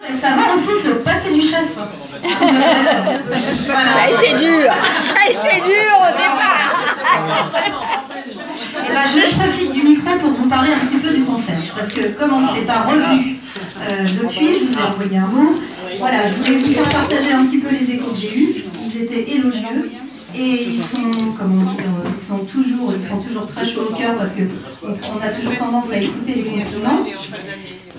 Ça va aussi se passer du chef. Voilà. Ça a été dur au départ. Et ben, je profite du micro pour vous parler un petit peu du concert. Parce que comme on ne s'est pas revu depuis, je vous ai envoyé un mot. Voilà, je voulais vous faire partager un petit peu les échos que j'ai eus. Ils étaient élogieux. Et ils sont, comment dire, ils font toujours très chaud au cœur parce qu'on a toujours tendance à écouter les compliments.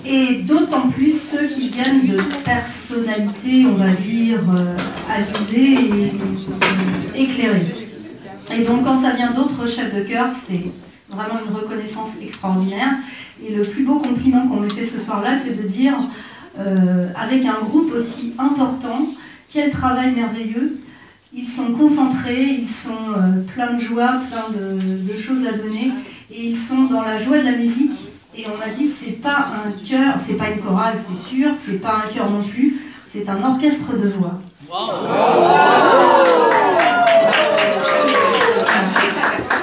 Et d'autant plus ceux qui viennent de personnalités, on va dire, avisées et éclairées. Et donc quand ça vient d'autres chefs de chœur, c'est vraiment une reconnaissance extraordinaire. Et le plus beau compliment qu'on me fait ce soir-là, c'est de dire, avec un groupe aussi important, quel travail merveilleux. Ils sont concentrés, ils sont pleins de joie, pleins de choses à donner, et ils sont dans la joie de la musique. Et on m'a dit, c'est pas un chœur, c'est pas une chorale, c'est sûr, c'est pas un chœur non plus, c'est un orchestre de voix.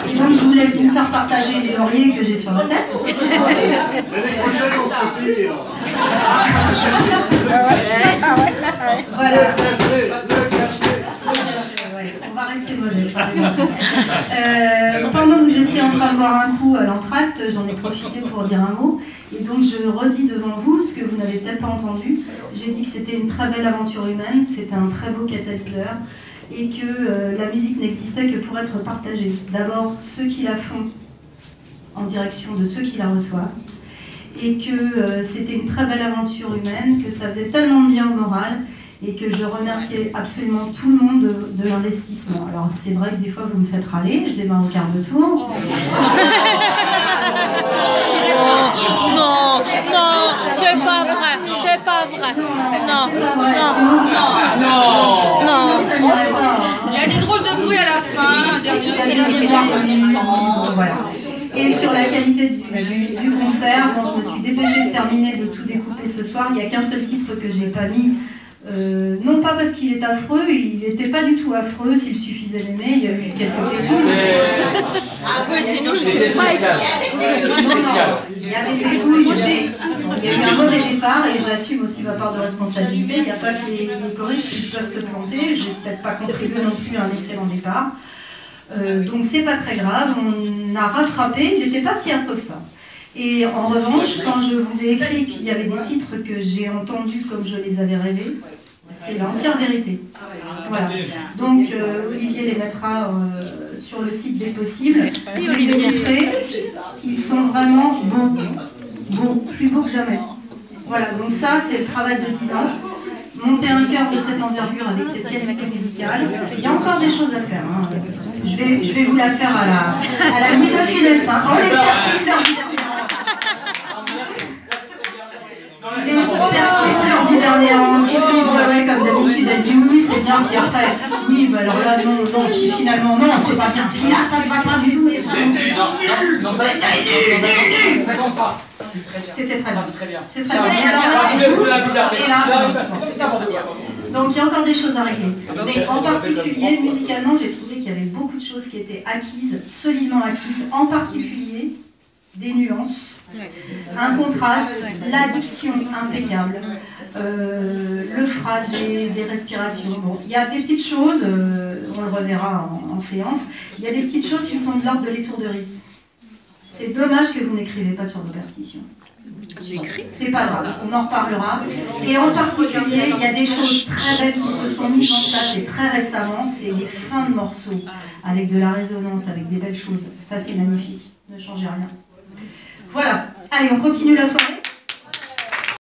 Et donc je voulais vous faire partager les lauriers que j'ai sur la tête. Voilà. On va rester modeste. Pendant que vous étiez en train de boire un coup à l'entracte, j'en ai profité pour dire un mot. Et donc je redis devant vous ce que vous n'avez peut-être pas entendu. J'ai dit que c'était une très belle aventure humaine, c'était un très beau catalyseur et que la musique n'existait que pour être partagée. D'abord ceux qui la font en direction de ceux qui la reçoivent. Et que c'était une très belle aventure humaine, que ça faisait tellement bien au moral. Et que je remerciais absolument tout le monde de l'investissement. Alors c'est vrai que des fois vous me faites râler, je démarre au quart de tour. Non, c'est pas vrai. Non. Il y a des drôles de bruit à la fin, dernier temps. Voilà. Et sur la qualité du concert, bon, je me suis dépêchée de terminer de tout découper ce soir. Il n'y a qu'un seul titre que j'ai pas mis. Non pas parce qu'il est affreux, il n'était pas du tout affreux, s'il suffisait d'aimer, il y a eu quelques pétouilles. C'est nous. Il y a des pétouilles, il y a eu un mauvais départ et j'assume aussi ma part de responsabilité. Il n'y a pas que les choristes qui peuvent se planter, j'ai peut-être pas contribué non plus à un excellent départ. Donc c'est pas très grave, on a rattrapé, il n'était pas si affreux que ça. Et en revanche, quand je vous ai écrit qu'il y avait des titres que j'ai entendus comme je les avais rêvés, c'est l'entière vérité. Voilà. Donc Olivier les mettra sur le site dès possible. Vous les écouterez, ils sont vraiment beaux, plus beaux que jamais. Voilà, donc ça c'est le travail de 10 ans. Monter un chœur de cette envergure avec cette qualité musicale. Il y a encore des choses à faire. Hein. Je vais vous la faire à la nuit de Funès. Hein. On est parti faire du dernier an, qui ouais, comme d'habitude, elle dit oui, c'est bien, puis après, oui, bah alors là, non, puis finalement, non, c'est pas bien, puis là, ça ne va pas du tout. C'était nul. Ça compte pas. C'était très bien. C'est très bien. Donc il y a encore des choses à régler. Mais en particulier, musicalement, j'ai trouvé qu'il y avait beaucoup de choses qui étaient acquises, solidement acquises, en particulier des nuances. Un contraste, l'addiction impeccable, le phrasé, des respirations. Bon, il y a des petites choses, on le reverra en séance, il y a des petites choses qui sont de l'ordre de l'étourderie. C'est dommage que vous n'écrivez pas sur vos partitions. C'est pas grave, on en reparlera. Et en particulier, il y a des choses très belles qui se sont mises en place et très récemment, c'est les fins de morceaux, avec de la résonance, avec des belles choses. Ça, c'est magnifique, ne changez rien. Voilà, allez, on continue la soirée.